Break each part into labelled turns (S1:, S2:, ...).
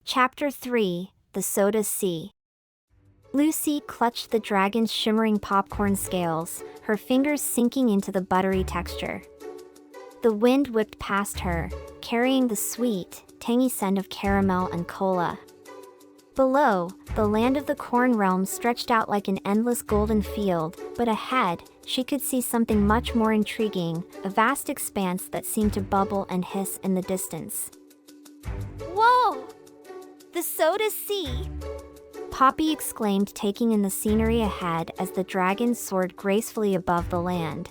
S1: Chapter 3: The Soda Sea. Lucy clutched the dragon's shimmering popcorn scales, her fingers sinking into the buttery texture. The wind whipped past her, carrying the sweet, tangy scent of caramel and cola. Below, the land of the corn realm stretched out like an endless golden field, but ahead, she could see something much more intriguing, a vast expanse that seemed to bubble and hiss in the distance.
S2: Whoa! The Soda Sea!
S1: Poppy exclaimed, taking in the scenery ahead as the dragon soared gracefully above the land.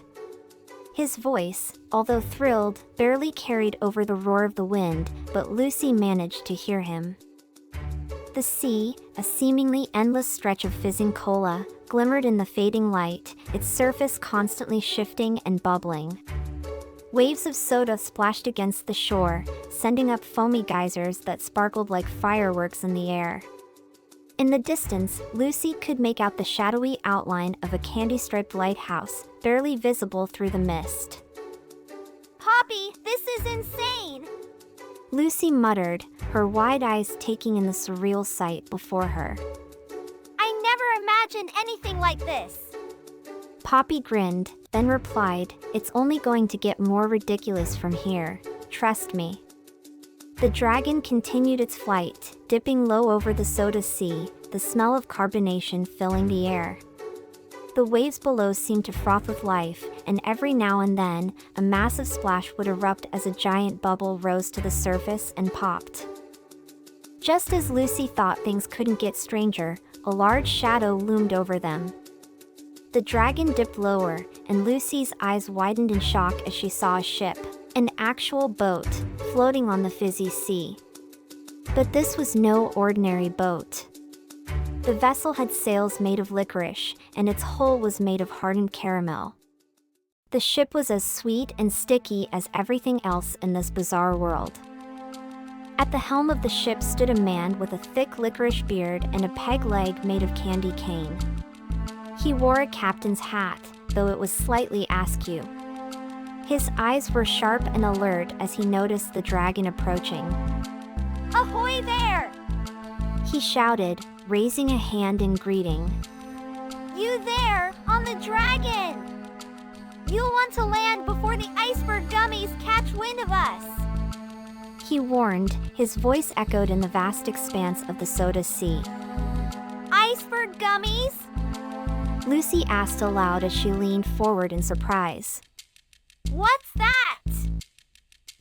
S1: His voice, although thrilled, barely carried over the roar of the wind, but Lucy managed to hear him. The sea, a seemingly endless stretch of fizzing cola, glimmered in the fading light, its surface constantly shifting and bubbling. Waves of soda splashed against the shore, sending up foamy geysers that sparkled like fireworks in the air. In the distance, Lucy could make out the shadowy outline of a candy-striped lighthouse, barely visible through the mist.
S2: Poppy, this is insane!
S1: Lucy muttered, her wide eyes taking in the surreal sight before her.
S2: I never imagined anything like this!
S1: Poppy grinned, then replied, "It's only going to get more ridiculous from here, trust me." The dragon continued its flight, dipping low over the Soda Sea, the smell of carbonation filling the air. The waves below seemed to froth with life, and every now and then, a massive splash would erupt as a giant bubble rose to the surface and popped. Just as Lucy thought things couldn't get stranger, a large shadow loomed over them. The dragon dipped lower, and Lucy's eyes widened in shock as she saw a ship, an actual boat, floating on the fizzy sea. But this was no ordinary boat. The vessel had sails made of licorice, and its hull was made of hardened caramel. The ship was as sweet and sticky as everything else in this bizarre world. At the helm of the ship stood a man with a thick licorice beard and a peg leg made of candy cane. He wore a captain's hat, though it was slightly askew. His eyes were sharp and alert as he noticed the dragon approaching.
S2: Ahoy there!
S1: He shouted, raising a hand in greeting.
S2: You there, on the dragon! You'll want to land before the Iceberg Gummies catch wind of us!
S1: He warned, his voice echoed in the vast expanse of the Soda Sea.
S2: Iceberg Gummies?
S1: Lucy asked aloud as she leaned forward in surprise.
S2: What's that?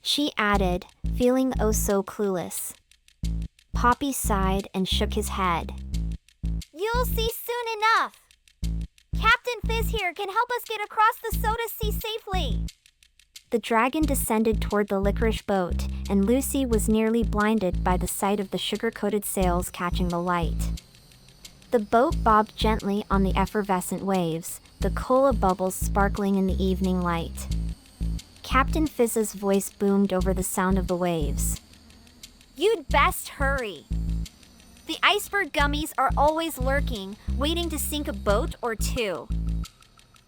S1: She added, feeling oh so clueless. Poppy sighed and shook his head.
S2: You'll see soon enough. Captain Fizz here can help us get across the Soda Sea safely.
S1: The dragon descended toward the licorice boat, and Lucy was nearly blinded by the sight of the sugar-coated sails catching the light. The boat bobbed gently on the effervescent waves, the cola bubbles sparkling in the evening light. Captain Fizz's voice boomed over the sound of the waves.
S2: You'd best hurry. The Iceberg Gummies are always lurking, waiting to sink a boat or two.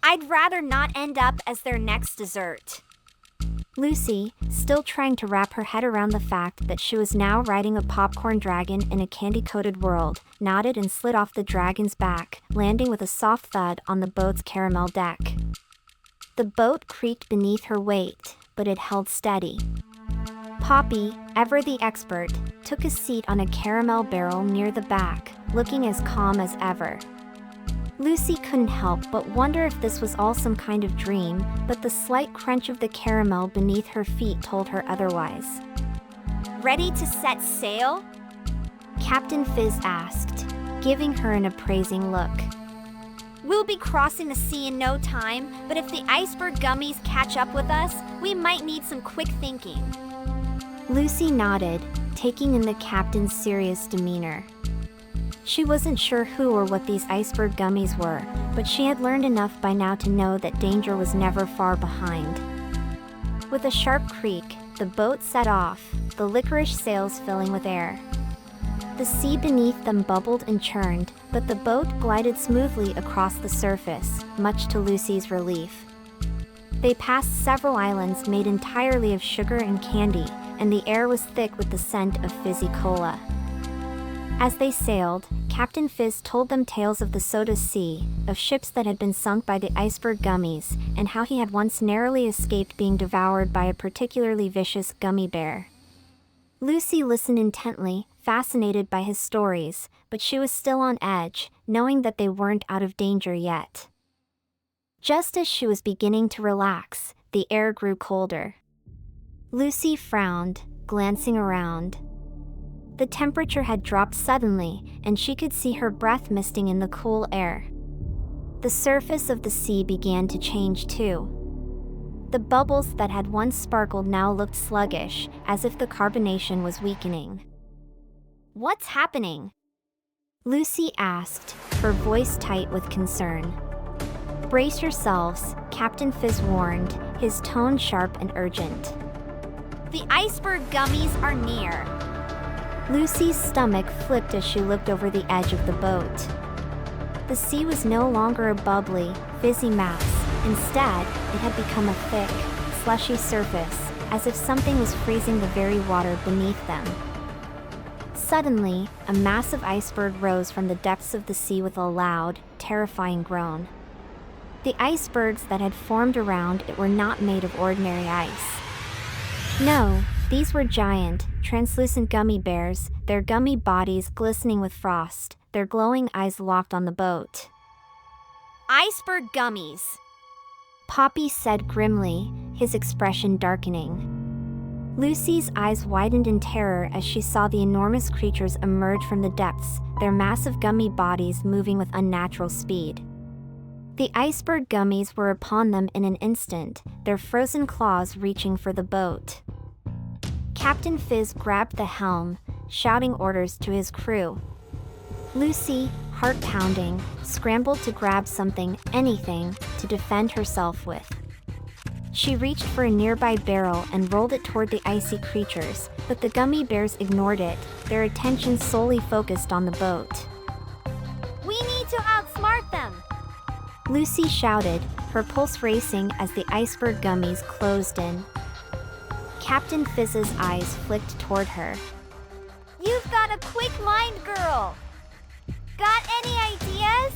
S2: I'd rather not end up as their next dessert.
S1: Lucy, still trying to wrap her head around the fact that she was now riding a popcorn dragon in a candy-coated world, nodded and slid off the dragon's back, landing with a soft thud on the boat's caramel deck. The boat creaked beneath her weight, but it held steady. Poppy, ever the expert, took a seat on a caramel barrel near the back, looking as calm as ever. Lucy couldn't help but wonder if this was all some kind of dream, but the slight crunch of the caramel beneath her feet told her otherwise.
S2: Ready to set sail?
S1: Captain Fizz asked, giving her an appraising look.
S2: We'll be crossing the sea in no time, but if the Iceberg Gummies catch up with us, we might need some quick thinking.
S1: Lucy nodded, taking in the captain's serious demeanor. She wasn't sure who or what these Iceberg Gummies were, but she had learned enough by now to know that danger was never far behind. With a sharp creak, the boat set off, the licorice sails filling with air. The sea beneath them bubbled and churned, but the boat glided smoothly across the surface, much to Lucy's relief. They passed several islands made entirely of sugar and candy, and the air was thick with the scent of fizzy cola. As they sailed, Captain Fizz told them tales of the Soda Sea, of ships that had been sunk by the Iceberg Gummies, and how he had once narrowly escaped being devoured by a particularly vicious gummy bear. Lucy listened intently, fascinated by his stories, but she was still on edge, knowing that they weren't out of danger yet. Just as she was beginning to relax, the air grew colder. Lucy frowned, glancing around. The temperature had dropped suddenly, and she could see her breath misting in the cool air. The surface of the sea began to change too. The bubbles that had once sparkled now looked sluggish, as if the carbonation was weakening.
S2: What's happening?
S1: Lucy asked, her voice tight with concern. Brace yourselves, Captain Fizz warned, his tone sharp and urgent.
S2: The Iceberg Gummies are near.
S1: Lucy's stomach flipped as she looked over the edge of the boat. The sea was no longer a bubbly, fizzy mass. Instead, it had become a thick, slushy surface, as if something was freezing the very water beneath them. Suddenly, a massive iceberg rose from the depths of the sea with a loud, terrifying groan. The icebergs that had formed around it were not made of ordinary ice. No, these were giant, translucent gummy bears, their gummy bodies glistening with frost, their glowing eyes locked on the boat.
S2: Iceberg Gummies,
S1: Poppy said grimly, his expression darkening. Lucy's eyes widened in terror as she saw the enormous creatures emerge from the depths, their massive gummy bodies moving with unnatural speed. The Iceberg Gummies were upon them in an instant, their frozen claws reaching for the boat. Captain Fizz grabbed the helm, shouting orders to his crew. Lucy, heart pounding, scrambled to grab something, anything, to defend herself with. She reached for a nearby barrel and rolled it toward the icy creatures, but the gummy bears ignored it, their attention solely focused on the boat.
S2: We need to outsmart them!
S1: Lucy shouted, her pulse racing as the Iceberg Gummies closed in. Captain Fizz's eyes flicked toward her.
S2: You've got a quick mind, girl! Got any ideas?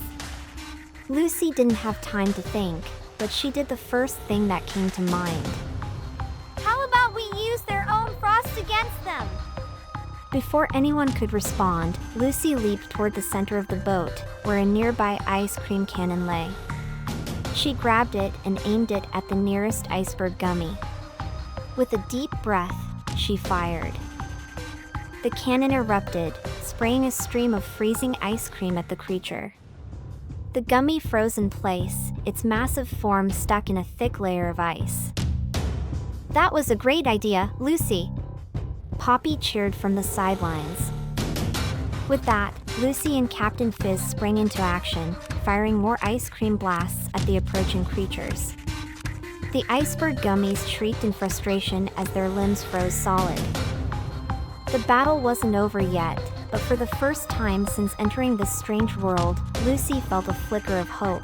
S1: Lucy didn't have time to think, but she did the first thing that came to mind.
S2: How about we use their own frost against them?
S1: Before anyone could respond, Lucy leaped toward the center of the boat, where a nearby ice cream cannon lay. She grabbed it and aimed it at the nearest iceberg gummy. With a deep breath, she fired. The cannon erupted, spraying a stream of freezing ice cream at the creature. The gummy froze in place, its massive form stuck in a thick layer of ice. That was a great idea, Lucy! Poppy cheered from the sidelines. With that, Lucy and Captain Fizz sprang into action, firing more ice cream blasts at the approaching creatures. The Iceberg Gummies shrieked in frustration as their limbs froze solid. The battle wasn't over yet, but for the first time since entering this strange world, Lucy felt a flicker of hope.